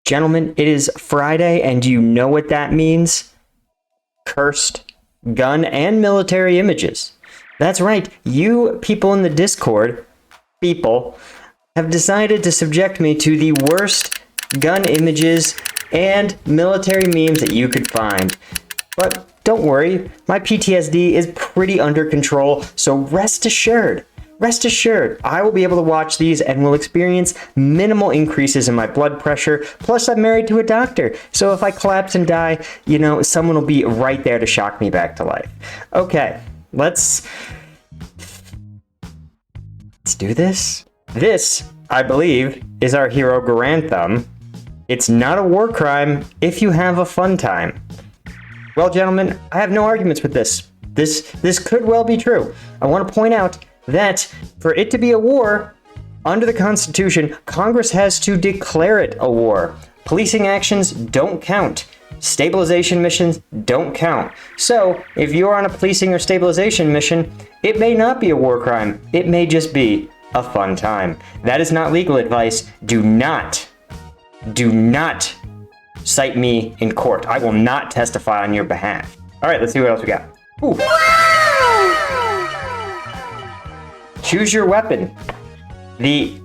Gentlemen, it is Friday, and you know what that means? Cursed gun and military images. That's right, you people in the Discord, have decided to subject me to the worst gun images and military memes that you could find. But don't worry, my PTSD is pretty under control, so rest assured, I will be able to watch these and will experience minimal increases in my blood pressure. Plus, I'm married to a doctor, so if I collapse and die, someone will be right there to shock me back to life. Okay, let's do this. This, I believe, is our hero Garantham. It's not a war crime if you have a fun time. Well, gentlemen, I have no arguments with this. This could well be true. I want to point out that for it to be a war, under the Constitution, Congress has to declare it a war. Policing actions don't count. Stabilization missions don't count. So, if you're on a policing or stabilization mission, it may not be a war crime. It may just be a fun time. That is not legal advice. Do not cite me in court. I will not testify on your behalf. All right, let's see what else we got. Ooh. Choose your weapon. The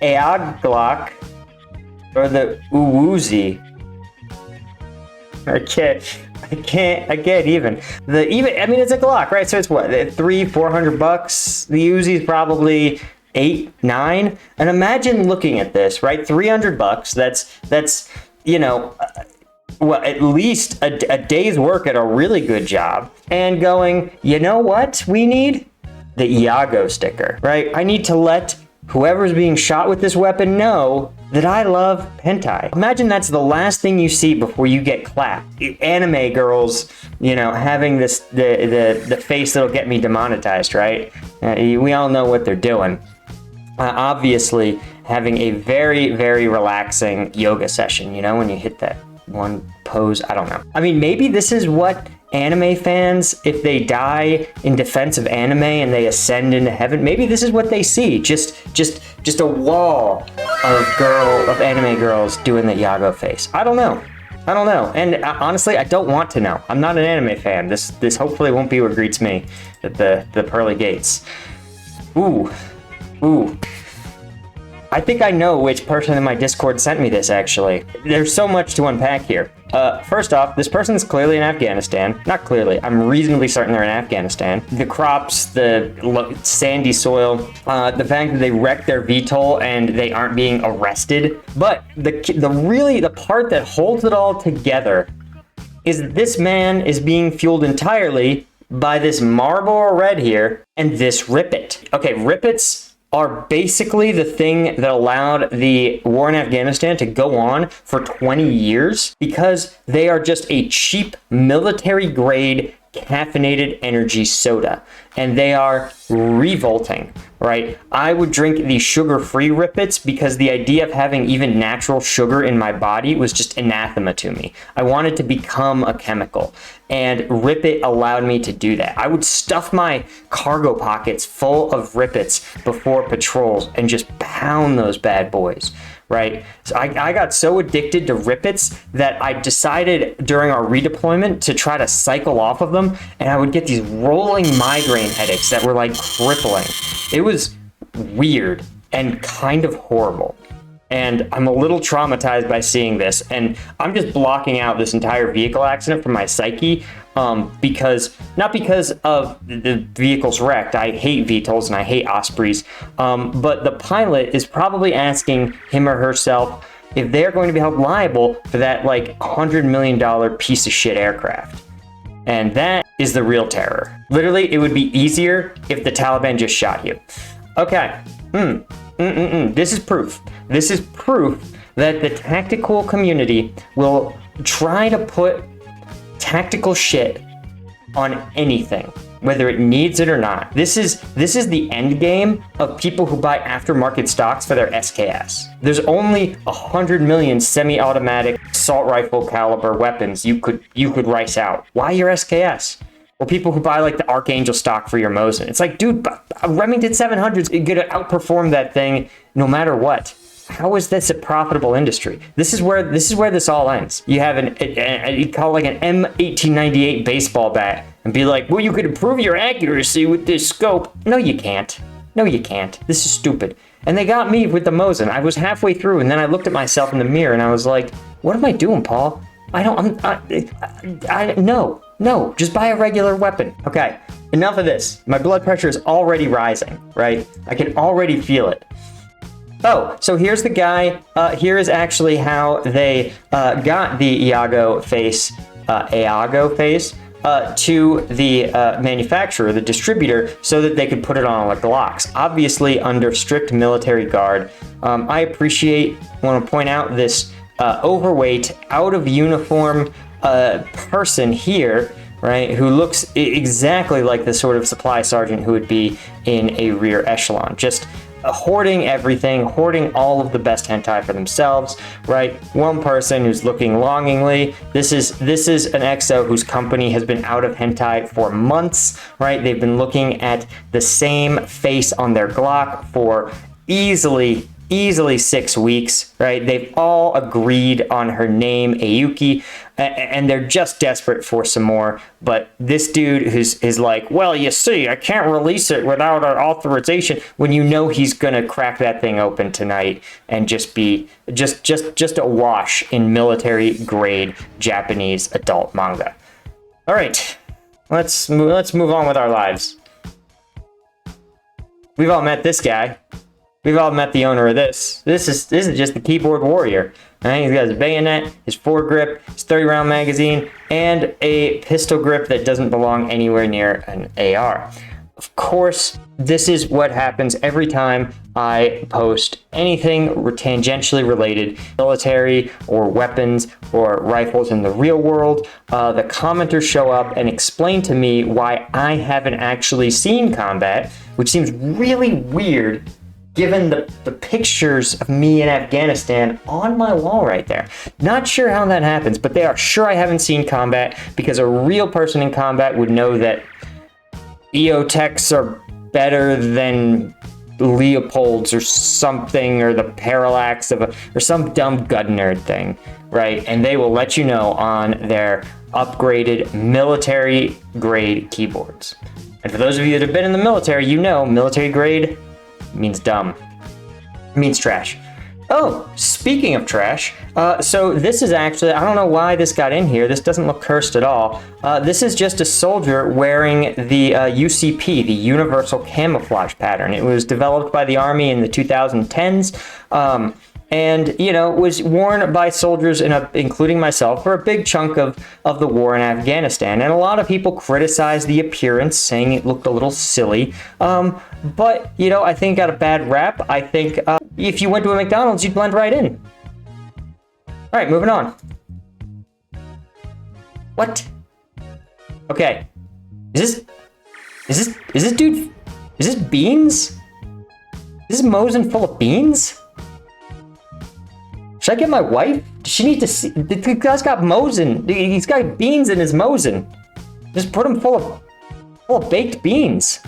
Glock or the Uzi. I can't even. It's a Glock, right? So it's what, $300-400. The Uzi's probably $8, $9. And imagine looking at this, right? $300. That's at least a day's work at a really good job. And going, you know what we need? The Iago sticker, right? I need to let whoever's being shot with this weapon know that I love hentai. Imagine that's the last thing you see before you get clapped. Anime girls, having the face that'll get me demonetized, right? We all know what they're doing. Obviously, having a very, very relaxing yoga session, when you hit that one pose. I don't know. Maybe this is what anime fans, if they die in defense of anime and they ascend into heaven, maybe this is what they see. Just a wall of anime girls doing the Iago face. I don't know. And honestly, I don't want to know. I'm not an anime fan. This hopefully won't be what greets me at the pearly gates. Ooh. I think I know which person in my Discord sent me this, actually. There's so much to unpack here. First off, this person's clearly in Afghanistan. Not clearly, I'm reasonably certain they're in Afghanistan. The crops, the sandy soil, the fact that they wrecked their VTOL and they aren't being arrested. But the part that holds it all together is that this man is being fueled entirely by this Marlboro Red here and this Rip It. Okay, Rip It's are basically the thing that allowed the war in Afghanistan to go on for 20 years because they are just a cheap military grade caffeinated energy soda, and they are revolting, right? I would drink the sugar-free Rip Its because the idea of having even natural sugar in my body was just anathema to me. I wanted to become a chemical, and Rip It allowed me to do that. I would stuff my cargo pockets full of Rip Its before patrols and just pound those bad boys, right? So I got so addicted to Rip Its that I decided during our redeployment to try to cycle off of them, and I would get these rolling migraine headaches that were like crippling. It was weird and kind of horrible. And I'm a little traumatized by seeing this, and I'm just blocking out this entire vehicle accident from my psyche, not because of the vehicle's wrecked. I hate VTOLs and I hate Ospreys, but the pilot is probably asking him or herself if they're going to be held liable for that $100 million piece of shit aircraft. And that is the real terror. Literally, it would be easier if the Taliban just shot you. Okay. This is proof. This is proof that the tactical community will try to put tactical shit on anything, whether it needs it or not. This is the end game of people who buy aftermarket stocks for their SKS. There's only 100 million semi-automatic assault rifle caliber weapons you could rice out. Why your SKS? Or people who buy the Archangel stock for your Mosin. It's dude, Remington 700's gonna outperform that thing no matter what. how is this a profitable industry? This is where this all ends. You have you call it like an M1898 baseball bat and be like, well, you could improve your accuracy with this scope. No, you can't. No, you can't. This is stupid. And they got me with the Mosin. I was halfway through, and then I looked at myself in the mirror, and I was like, what am I doing, Paul? No, just buy a regular weapon. Okay, enough of this. My blood pressure is already rising, right? I can already feel it. Oh, so here's the guy. Here is actually how they got the Iago face to the manufacturer, the distributor, so that they could put it on the Glocks, obviously under strict military guard. I want to point out this overweight, out of uniform person here, right, who looks exactly like the sort of supply sergeant who would be in a rear echelon, just hoarding everything, hoarding all of the best hentai for themselves, right? One person who's looking longingly. This is an exo whose company has been out of hentai for months, right? They've been looking at the same face on their Glock for easily 6 weeks, right? They've all agreed on her name, Ayuki, and they're just desperate for some more. But this dude is like, well, you see, I can't release it without our authorization, when you know he's gonna crack that thing open tonight and just be just awash in military grade Japanese adult manga. All right, let's move on with our lives. We've all met this guy. We've all met the owner of this. This is just the keyboard warrior. Right? He's got his bayonet, his foregrip, his 30-round magazine, and a pistol grip that doesn't belong anywhere near an AR. Of course, this is what happens every time I post anything tangentially related, military or weapons or rifles in the real world. The commenters show up and explain to me why I haven't actually seen combat, which seems really weird given the pictures of me in Afghanistan on my wall right there. Not sure how that happens, but they are sure I haven't seen combat, because a real person in combat would know that EOTechs are better than Leopolds or something, or the Parallax or some dumb gun nerd thing, right? And they will let you know on their upgraded military grade keyboards. And for those of you that have been in the military, you know military grade means dumb. It means trash. Oh, speaking of trash, so this is actually, I don't know why this got in here. This doesn't look cursed at all. This is just a soldier wearing the UCP, the Universal Camouflage Pattern. It was developed by the Army in the 2010s. And, you know, was worn by soldiers, including myself, for a big chunk of the war in Afghanistan. And a lot of people criticized the appearance, saying it looked a little silly. But, you know, I think it got a bad rap. I think if you went to a McDonald's, you'd blend right in. All right, moving on. What? Okay. Is this dude, is this beans? Is this Mosin full of beans? Should I get my wife? Does she need to see? The guy's got Mosin. He's got beans in his Mosin. Just put him full of baked beans.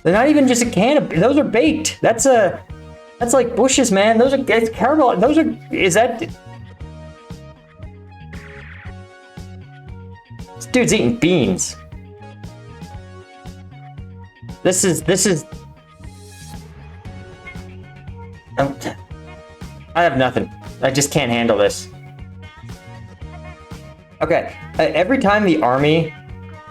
They're not even just a can of. Those are baked. That's like Bush's, man. Those are caramel. Those are. Is that? This dude's eating beans. This is. I have nothing. I just can't handle this. Okay, every time the Army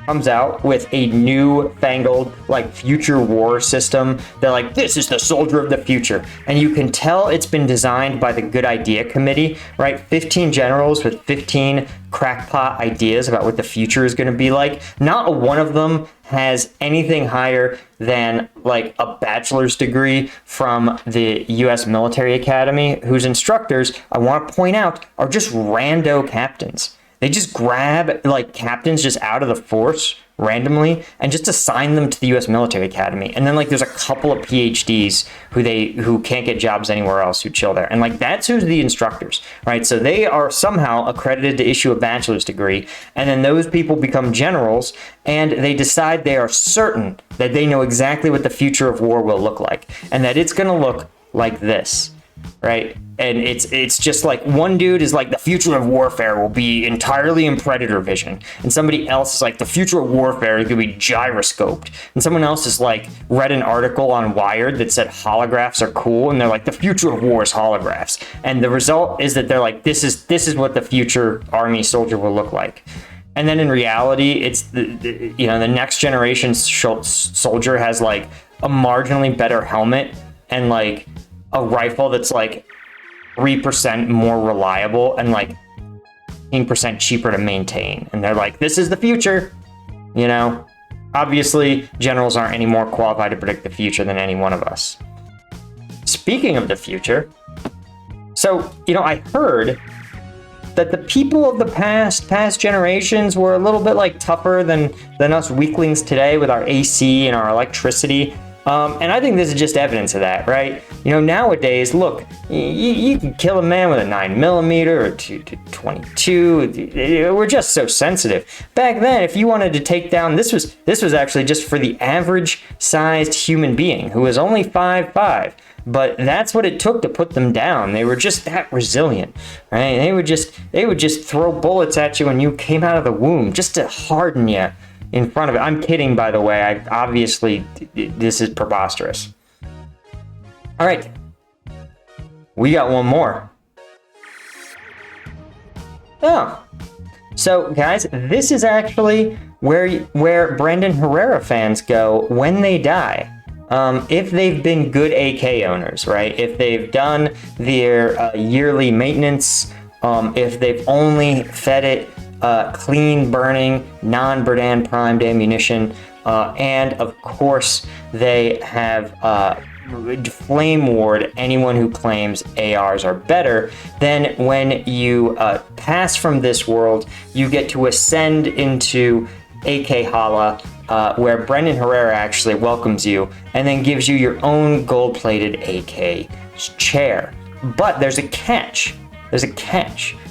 comes out with a new fangled, like, future war system, they're like, this is the soldier of the future. And you can tell it's been designed by the Good Idea Committee, right? 15 generals with 15 crackpot ideas about what the future is going to be like. Not one of them has anything higher than, like, a bachelor's degree from the U.S. Military Academy, whose instructors, I want to point out, are just rando captains. They just grab, like, captains just out of the force randomly and just assign them to the U.S. Military Academy. And then, like, there's a couple of PhDs who can't get jobs anywhere else who chill there. And, like, that's who's the instructors, right? So they are somehow accredited to issue a bachelor's degree. And then those people become generals, and they decide they are certain that they know exactly what the future of war will look like, and that it's going to look like this. right? And it's just like one dude is like the future of warfare will be entirely in predator vision, and somebody else is like the future of warfare is gonna be gyroscoped, and someone else is like read an article on Wired that said holographs are cool, and they're like the future of war is holographs, and the result is that they're like this is what the future army soldier will look like. And then in reality, it's the next generation soldier has like a marginally better helmet and like a rifle that's like 3% more reliable and like 15% cheaper to maintain. And they're like, this is the future. Obviously, generals aren't any more qualified to predict the future than any one of us. Speaking of the future, so, I heard that the people of the past generations were a little bit like tougher than us weaklings today with our AC and our electricity. And I think this is just evidence of that, right? Nowadays, look, you can kill a man with a 9mm or a 22. We're just so sensitive. Back then, if you wanted to take down, this was actually just for the average sized human being who was only 5'5". But that's what it took to put them down. They were just that resilient, right? They would just throw bullets at you when you came out of the womb just to harden you in front of it. I'm kidding, by the way. This is preposterous. All right, we got one more. Oh, so guys, this is actually where Brandon Herrera fans go when they die. If they've been good AK owners, right? If they've done their yearly maintenance, if they've only fed it clean burning, non-Berdan primed ammunition, and of course they have flame ward anyone who claims ARs are better, then when you pass from this world, you get to ascend into AK Hala, where Brandon Herrera actually welcomes you and then gives you your own gold-plated AK chair. But there's a catch.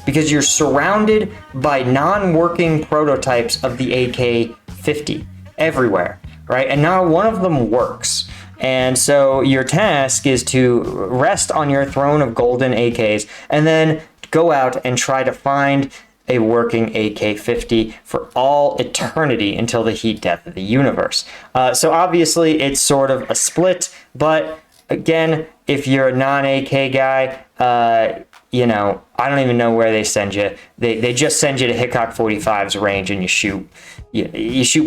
Because you're surrounded by non-working prototypes of the AK-50 everywhere, right? And not one of them works. And so your task is to rest on your throne of golden AKs and then go out and try to find a working AK-50 for all eternity until the heat death of the universe. So obviously it's sort of a split, but again, if you're a non-AK guy, I don't even know where they send you. They just send you to Hickok 45's range and you shoot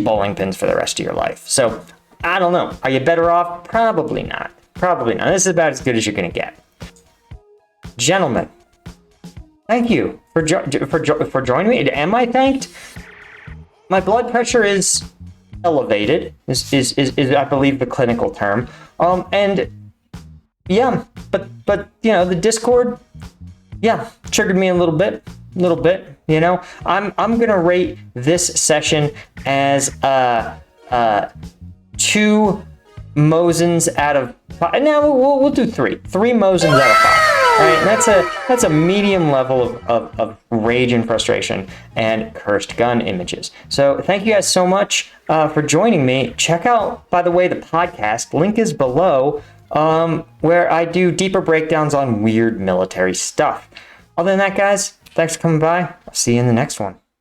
bowling pins for the rest of your life. So I don't know. Are you better off? Probably not. This is about as good as you're gonna get. Gentlemen, thank you for joining me. Am I thanked? My blood pressure is elevated. Is I believe the clinical term. And yeah, but the Discord, yeah, triggered me a little bit. I'm gonna rate this session as 2 Mosins out of 5. Now we'll do 3 Mosins out of 5. All right, that's a medium level of rage and frustration and cursed gun images. So thank you guys so much for joining me. Check out, by the way, the podcast. Link is below, where I do deeper breakdowns on weird military stuff. Other than that, guys, thanks for coming by. I'll see you in the next one.